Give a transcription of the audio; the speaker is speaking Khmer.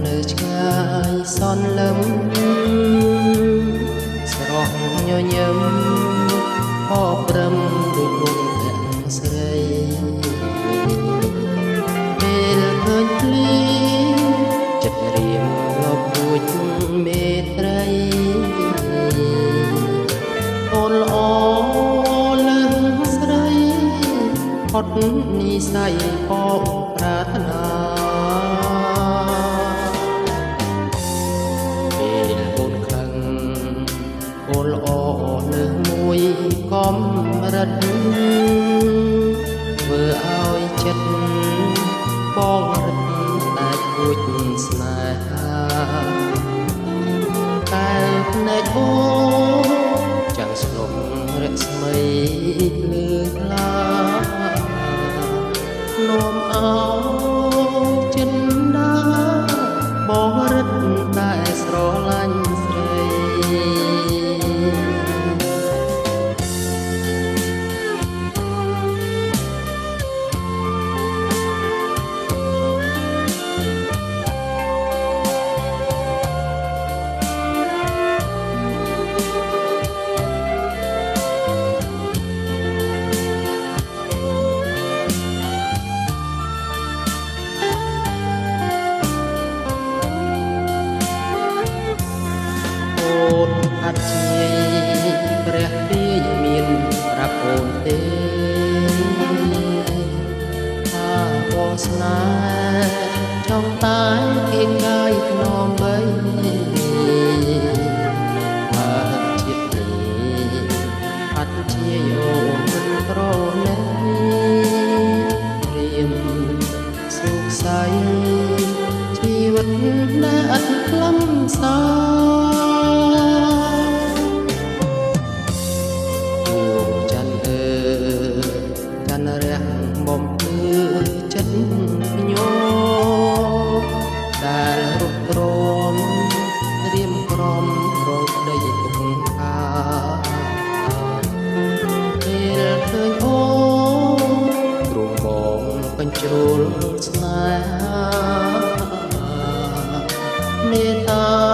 នៅឆ្ងាយសនលឹមស្រស់ញញឹមអបព្រំដូចមុខអ្នកស្រីពេលឃើញភ្លៀងចិត្តរៀមលបួចមេត្រីអូនល្អលើស្រីផុតនិស័យផងប្រាថ្នាពេលអូនខឹងអូនល្អលើមួយកំរិតធ្វើឲ្យចិត្តបងរិតតែគួចស្នេហាតែភ្នែកអូចាំងស្លុករស្មីភ្លឺថ្លានាំឲ្យចិនដាបងរិតតែស្រឡាញ់ស្រីអត់ជាព្រះរាជមានប្រាប់អូនទេថាបស្នេហ៍ចង់តែគៀងកាយភ្នំបីបើជាតិនេះអត់ជាយោមិនក្រណីរៀមសុខស័យជីវិតដែលអត់ខ្លឹមសារបំភ្លឺចិត្តញោដែលរុករមត្រៀមក្រំរកដីទុកខាពេលឃើញអូនទ្រង់បងបញ្ជ្រុលស្នេហាមេត្តា